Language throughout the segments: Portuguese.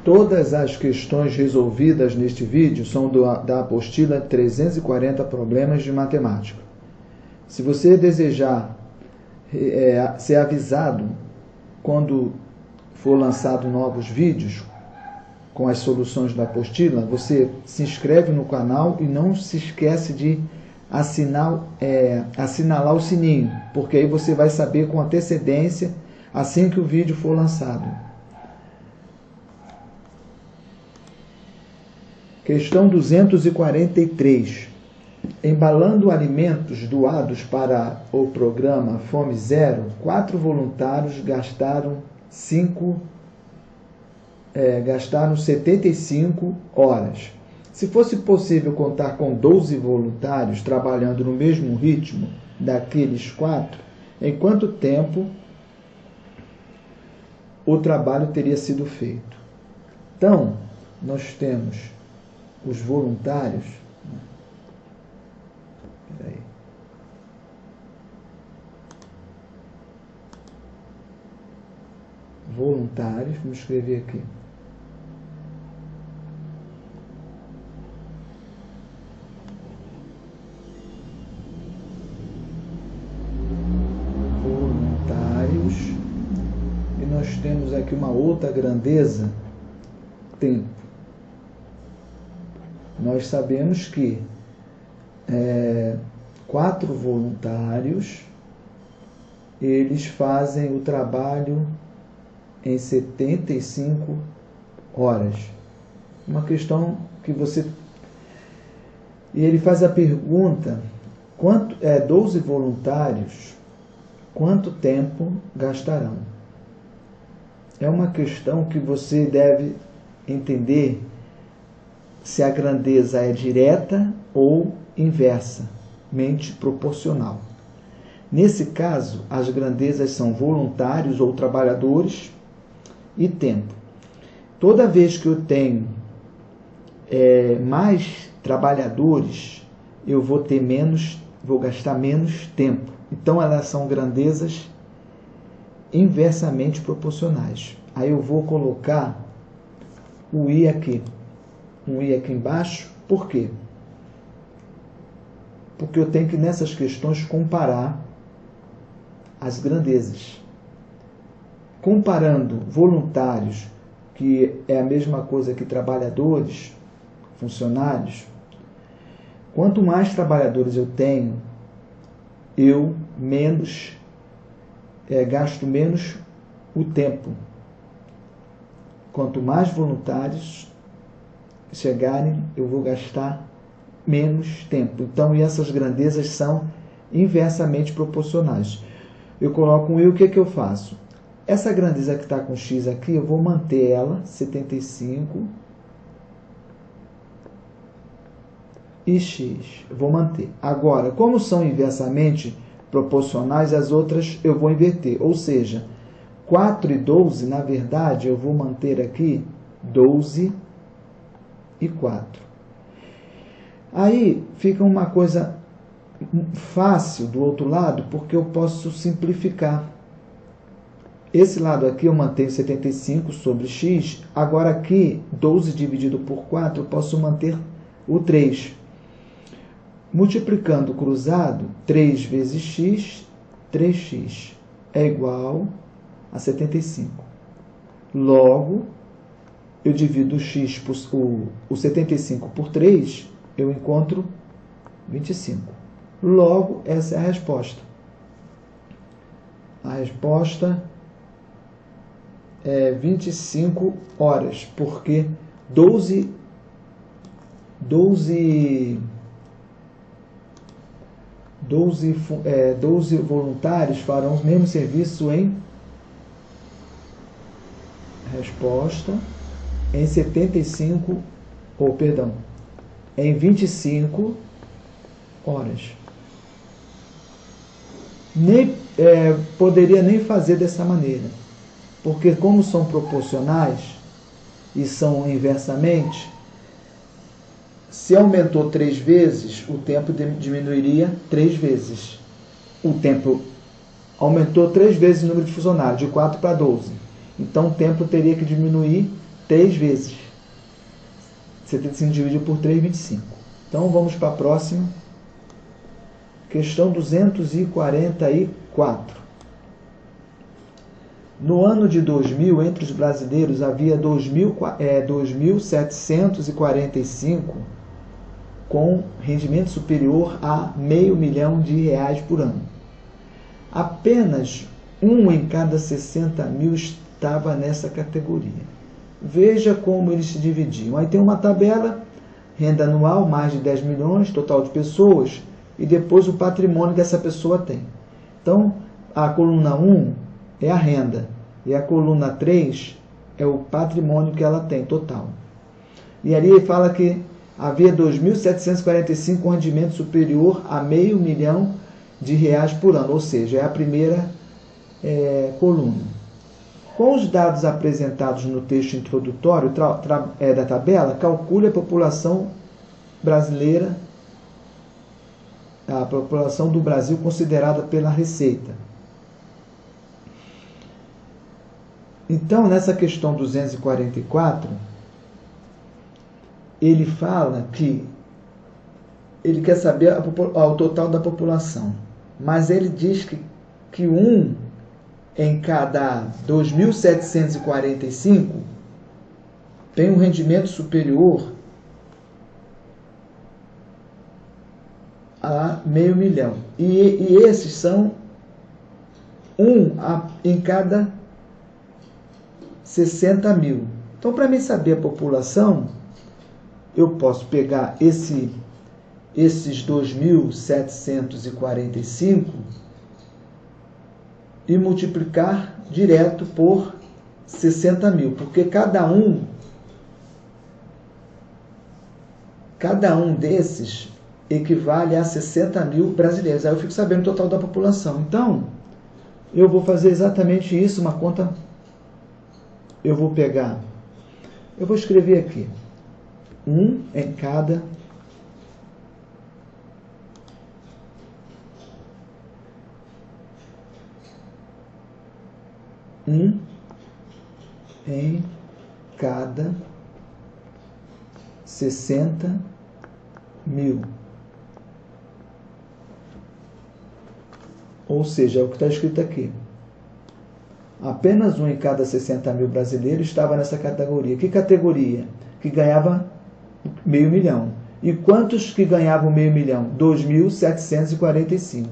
Todas as questões resolvidas neste vídeo são da apostila 340 Problemas de Matemática. Se você desejar ser avisado quando for lançado novos vídeos com as soluções da apostila, você se inscreve no canal e não se esquece de assinalar o sininho, porque aí você vai saber com antecedência assim que o vídeo for lançado. Questão 243. Embalando alimentos doados para o programa Fome Zero, 4 voluntários gastaram 75 horas. Se fosse possível contar com 12 voluntários trabalhando no mesmo ritmo daqueles 4, em quanto tempo o trabalho teria sido feito? Então, nós temos os voluntários. Voluntários, vamos escrever aqui. Voluntários. E nós temos aqui uma outra grandeza, tempo. Nós sabemos que 4 voluntários, eles fazem o trabalho em 75 horas. Uma questão que você... E ele faz a pergunta, 12 voluntários, quanto tempo gastarão? É uma questão que você deve entender se a grandeza é direta ou inversamente proporcional. Nesse caso, as grandezas são voluntários ou trabalhadores e tempo. Toda vez que eu tenho mais trabalhadores, eu vou gastar menos tempo. Então, elas são grandezas inversamente proporcionais. Aí eu vou colocar o i aqui. Um i aqui embaixo. Por quê? Porque eu tenho que, nessas questões, comparar as grandezas. Comparando voluntários, que é a mesma coisa que trabalhadores, funcionários, quanto mais trabalhadores eu tenho, eu gasto menos o tempo. Quanto mais voluntários chegarem, eu vou gastar menos tempo. Então, essas grandezas são inversamente proporcionais. Eu coloco um i, o que eu faço? Essa grandeza que está com x aqui, eu vou manter ela, 75 e x. Eu vou manter. Agora, como são inversamente proporcionais, as outras eu vou inverter. Ou seja, 4 e 12, na verdade, eu vou manter aqui 12 e 4. Aí fica uma coisa fácil do outro lado, porque eu posso simplificar. Esse lado aqui eu mantenho 75 sobre x. Agora aqui, 12 dividido por 4, eu posso manter o 3. Multiplicando cruzado, 3 vezes x, 3x é igual a 75. Logo, eu divido o 75 por 3, eu encontro 25. Logo, essa é a resposta. A resposta é 25 horas, porque 12 voluntários farão o mesmo serviço em 25 horas. Poderia nem fazer dessa maneira, porque como são proporcionais e são inversamente, se aumentou 3 vezes, o tempo diminuiria 3 vezes. O tempo aumentou 3 vezes o número de funcionários, de 4 para 12. Então, o tempo teria que diminuir 3 vezes. 75 dividido por 3, 25. Então, vamos para a próxima. Questão 244. No ano de 2000, entre os brasileiros, havia 2.745 com rendimento superior a R$500 milhão por ano. Apenas 1 em cada 60 mil estava nessa categoria. Veja como eles se dividiam. Aí tem uma tabela, renda anual, mais de 10 milhões, total de pessoas, e depois o patrimônio que essa pessoa tem. Então, a coluna 1 é a renda, e a coluna 3 é o patrimônio que ela tem, total. E ali ele fala que havia 2.745 com rendimento superior a R$500 milhão por ano, ou seja, é a primeira coluna. Com os dados apresentados no texto introdutório da tabela, calcule a população brasileira, a população do Brasil considerada pela Receita. Então, nessa questão 244, ele fala que ele quer saber o total da população, mas ele diz que 1 em cada 2.745 tem um rendimento superior a R$500 milhão. E esses são 1 em cada 60 mil. Então, para mim saber a população, eu posso pegar esses 2.745 e multiplicar direto por 60 mil, porque cada um desses equivale a 60 mil brasileiros. Aí eu fico sabendo o total da população. Então, eu vou fazer exatamente isso, uma conta. Eu vou escrever aqui, 1 em cada 60 mil. Ou seja, é o que está escrito aqui. Apenas 1 em cada 60 mil brasileiros estava nessa categoria. Que categoria? Que ganhava R$500 milhão. E quantos que ganhavam R$500 milhão? 2.745.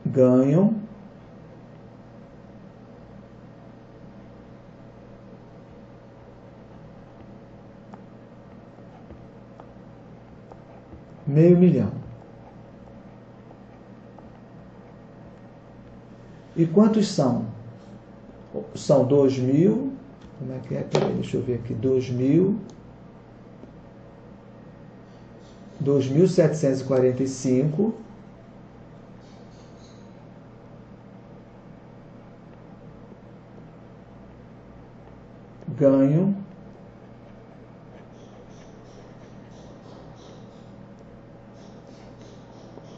Ganham R$500 milhão. E quantos são? São 2.000. Como é que é? Peraí, deixa eu ver aqui. 2.745 ganham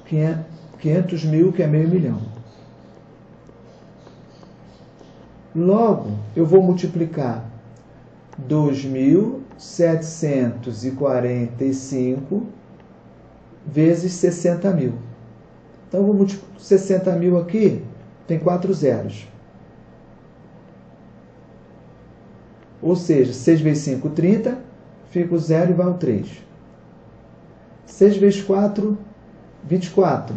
R$500 mil, que é R$500 milhão. Logo, eu vou multiplicar 2.745 vezes 60 mil. Então, eu vou multiplicar 60 mil aqui, tem 4 zeros. Ou seja, 6 vezes 5, 30, fica o 0 e vai o 3. 6 vezes 4, 24.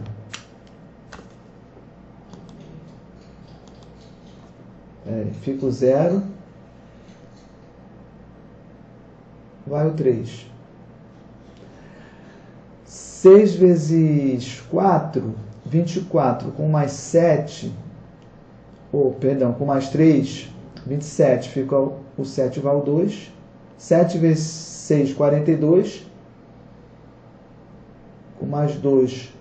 Fica o 0, vai o 3. 6 vezes 4, 24, com mais 7, com mais 3, 27, fica o 7 vai o 2. 7 vezes 6, 42, com mais 2,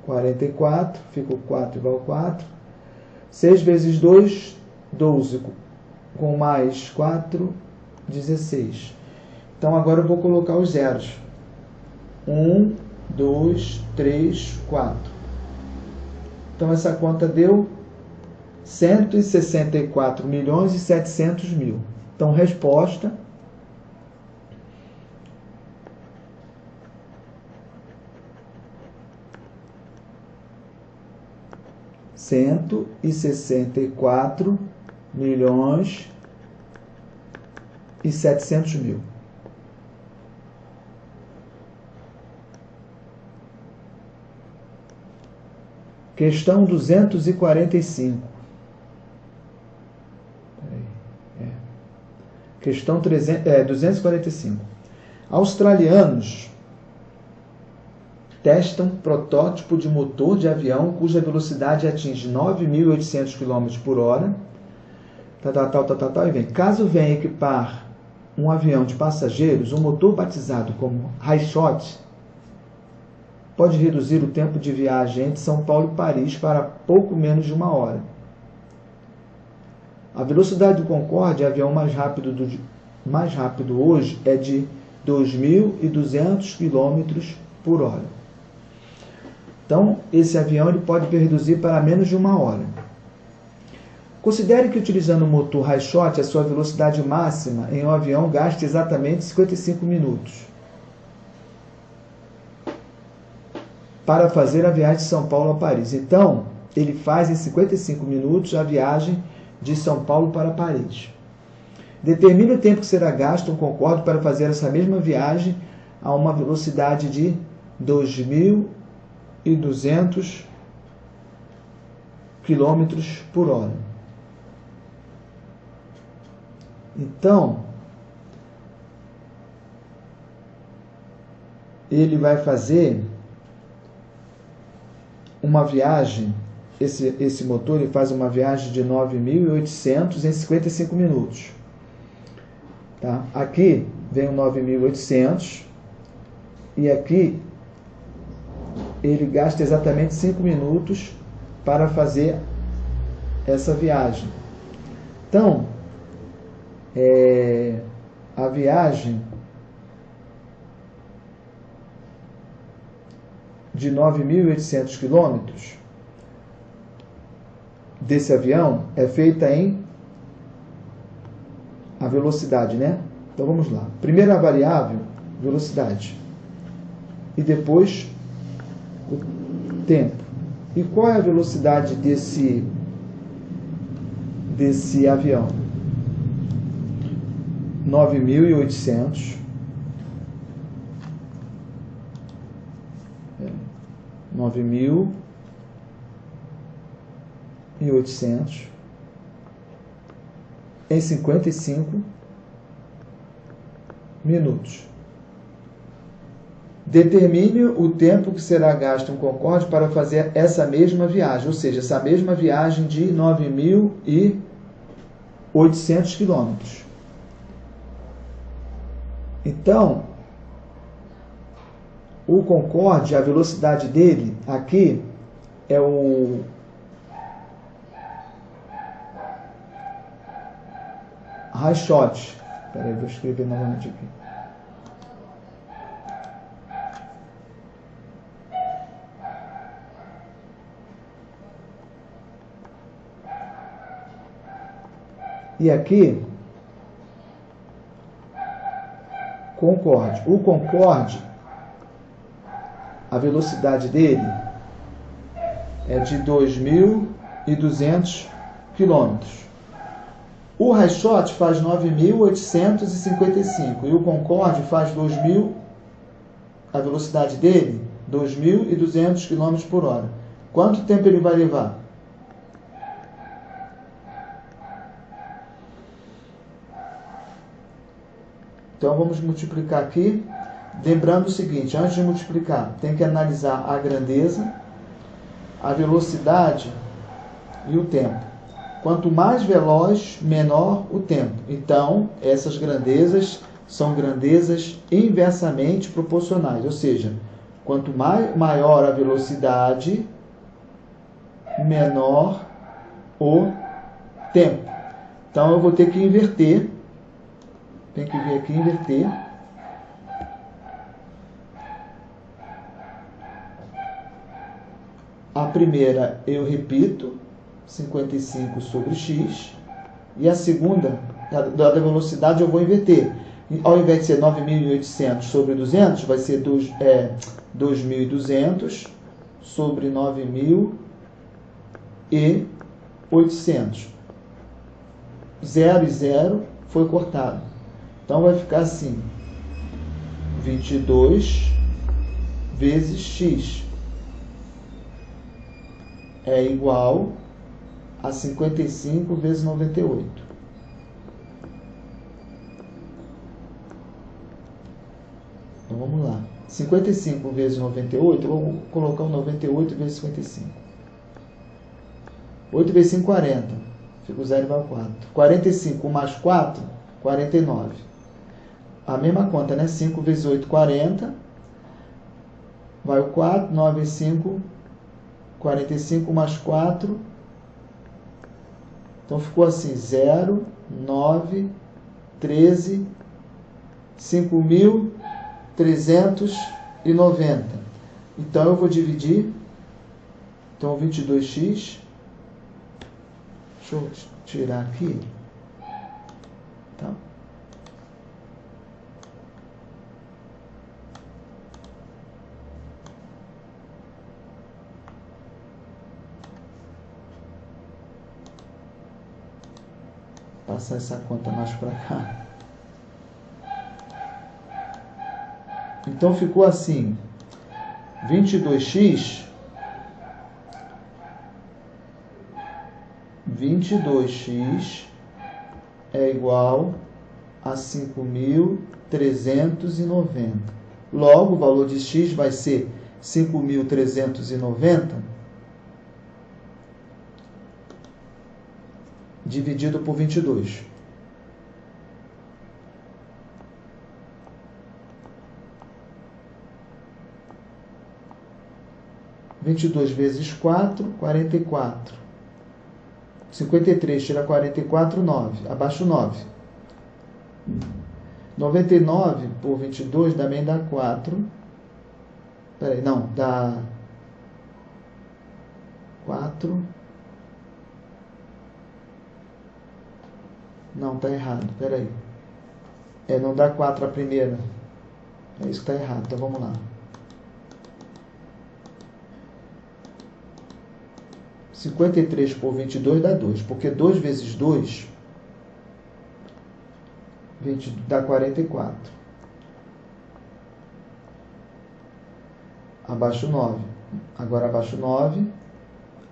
44, fica o 4 e vai o 4. 6 vezes 2, 12, com mais 4, 16. Então, agora eu vou colocar os zeros. 1, 2, 3, 4. Então, essa conta deu 164.700.000. Então, resposta: R$ 164.700.000. Questão 245. Questão 245. Australianos testam protótipo de motor de avião cuja velocidade atinge 9.800 km por hora. E vem. Caso venha equipar um avião de passageiros, um motor batizado como High Shot pode reduzir o tempo de viagem entre São Paulo e Paris para pouco menos de 1 hora. A velocidade do Concorde, avião mais rápido hoje, é de 2.200 km por hora. Então, esse avião ele pode reduzir para menos de 1 hora. Considere que utilizando o motor High Shot, a sua velocidade máxima em um avião gasta exatamente 55 minutos para fazer a viagem de São Paulo a Paris. Então, ele faz em 55 minutos a viagem de São Paulo para Paris. Determine o tempo que será gasto um Concorde para fazer essa mesma viagem a uma velocidade de 2.200 km por hora. Então, ele vai fazer uma viagem, esse motor ele faz uma viagem de 9.800 em 55 minutos. Tá? Aqui vem o 9.800 e aqui ele gasta exatamente 5 minutos para fazer essa viagem. Então, a viagem de 9.800 quilômetros desse avião é feita em a velocidade, né? Então vamos lá. Primeira variável, velocidade. E depois o tempo. E qual é a velocidade desse avião? 9.800 em 55 minutos. Determine o tempo que será gasto um Concorde para fazer essa mesma viagem, ou seja, essa mesma viagem de 9.800 quilômetros. Então, o Concorde, a velocidade dele aqui é o High Shot. Espera aí, vou escrever novamente aqui. E aqui, Concorde. O Concorde, a velocidade dele é de 2.200 km. O High Shot faz 9.855 e o Concorde faz 2.000, a velocidade dele, 2.200 km por hora. Quanto tempo ele vai levar? Então vamos multiplicar aqui, lembrando o seguinte, antes de multiplicar, tem que analisar a grandeza, a velocidade e o tempo. Quanto mais veloz, menor o tempo. Então, essas grandezas são grandezas inversamente proporcionais, ou seja, quanto maior a velocidade, menor o tempo. Então eu vou ter que inverter. Tem que vir aqui e inverter. A primeira eu repito 55 sobre x. E a segunda, da velocidade, eu vou inverter. Ao invés de ser 9.800 sobre 200, vai ser 2.200 sobre 9.800. 0 e 0 foi cortado. Então, vai ficar assim. 22 vezes x é igual a 55 vezes 98. Então, vamos lá. 55 vezes 98, eu vou colocar o 98 vezes 55. 8 vezes 5, 40. Fica o 0 igual a 4. 45 mais 4, 49. A mesma conta, né? 5 vezes 8, 40. Vai o 4. 9 vezes 5, 45 mais 4. Então, ficou assim, 0, 9, 13, 5.390. Então, eu vou dividir. Então, 22x. Deixa eu tirar aqui. Tá? Passar essa conta mais para cá. Então, ficou assim. 22x é igual a 5.390. Logo, o valor de x vai ser 5.390 dividido por 22. Vezes 4, 44. 53 tira 44, 9. Abaixo 9. 99 por 22 também dá 4. Peraí, não, dá 4. Não, tá errado, peraí. Não dá 4 a primeira. É isso que tá errado, então vamos lá. 53 por 22 dá 2, porque 2 vezes 2 dá 44. Abaixo 9. Agora abaixo 9.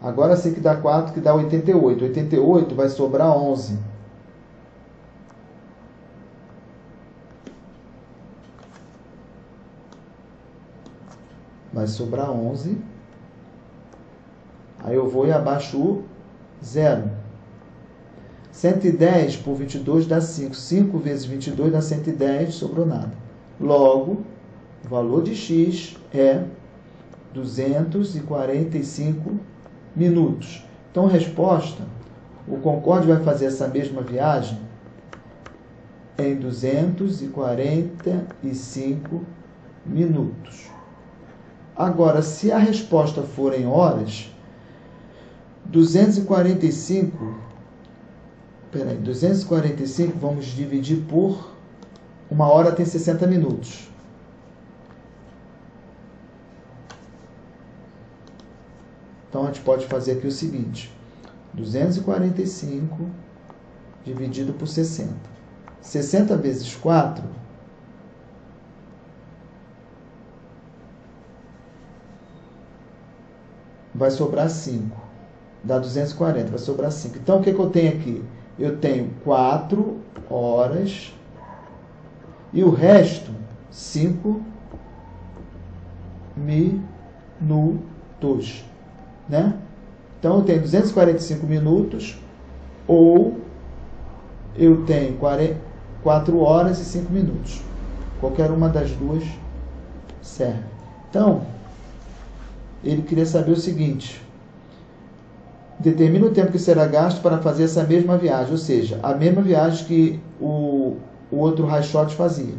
Agora sim que dá 4, que dá 88. 88 vai sobrar 11. Vai sobrar 11. Aí eu vou e abaixo o 0. 110 por 22 dá 5. 5 vezes 22 dá 110, sobrou nada. Logo, o valor de x é 245 minutos. Então, resposta, o Concorde vai fazer essa mesma viagem em 245 minutos. Agora, se a resposta for em horas, 245, vamos dividir por 1 hora tem 60 minutos. Então, a gente pode fazer aqui o seguinte, 245 dividido por 60. 60 vezes 4 vai sobrar 5. Dá 240, vai sobrar 5. Então, o que eu tenho aqui? Eu tenho 4 horas e o resto, 5 minutos. Né? Então, eu tenho 245 minutos ou eu tenho 4 horas e 5 minutos. Qualquer uma das duas serve. Então, ele queria saber o seguinte: determina o tempo que será gasto para fazer essa mesma viagem, ou seja, a mesma viagem que o outro Rayshot fazia.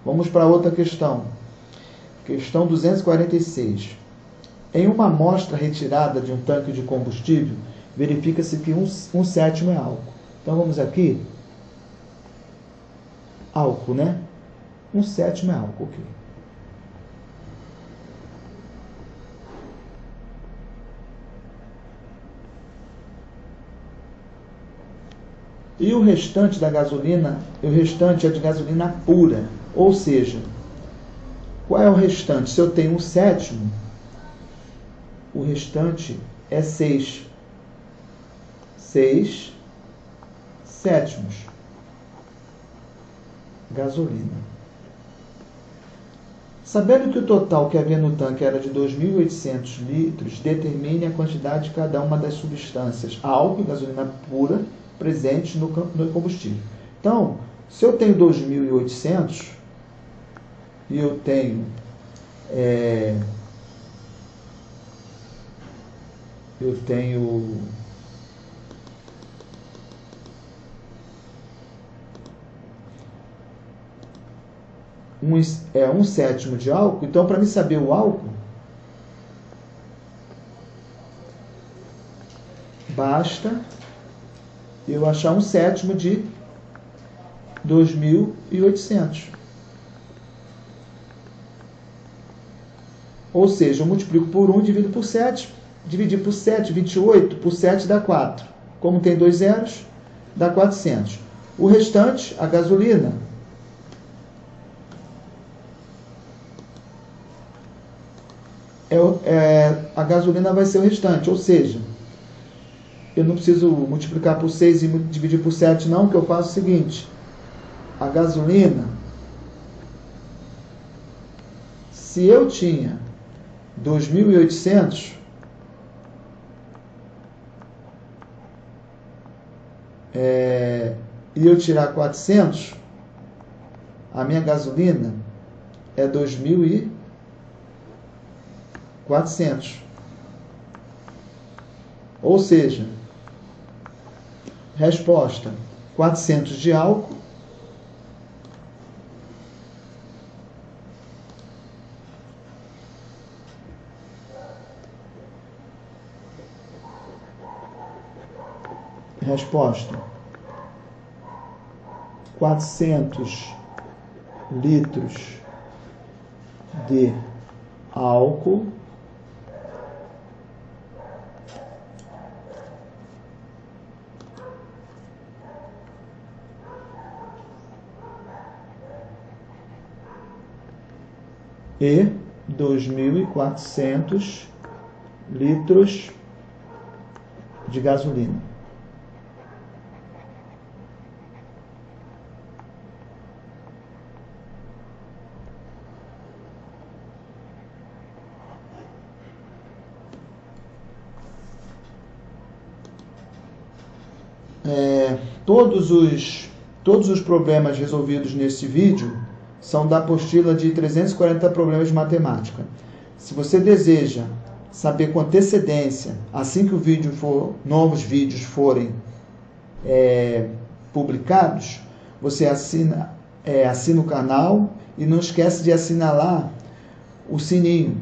Vamos para outra questão. Questão 246. Em uma amostra retirada de um tanque de combustível verifica-se que um sétimo é álcool. Então vamos aqui, álcool, né? Um sétimo é álcool, ok. E o restante da gasolina, o restante é de gasolina pura. Ou seja, qual é o restante? Se eu tenho um sétimo, o restante é 6. 6 sétimos. Gasolina. Sabendo que o total que havia no tanque era de 2.800 litros, determine a quantidade de cada uma das substâncias, álcool e gasolina pura, presentes no combustível. Então, se eu tenho 2.800 e eu tenho um sétimo de álcool, então para mim saber o álcool, basta eu achar um sétimo de 2.800. Ou seja, eu multiplico por 1 e divido por 7. Dividir por 7, 28, por 7 dá 4. Como tem 2 zeros, dá 400. O restante, a gasolina, a gasolina vai ser o restante. Ou seja, eu não preciso multiplicar por 6 e dividir por 7 não, que eu faço o seguinte. A gasolina, se eu tinha 2.800, e eu tirar 400, a minha gasolina é 2.400. Ou seja, resposta, 400 de álcool, resposta, 400 litros de álcool e 2.400 litros de gasolina. Todos os problemas resolvidos nesse vídeo são da apostila de 340 problemas de matemática. Se você deseja saber com antecedência, assim que novos vídeos forem publicados, você assina o canal e não esquece de assinalar o sininho,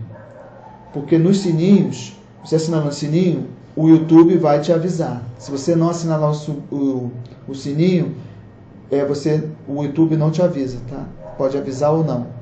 porque nos sininhos, você assinando o sininho, o YouTube vai te avisar. Se você não assinalar o sininho, o YouTube não te avisa, tá? Pode avisar ou não.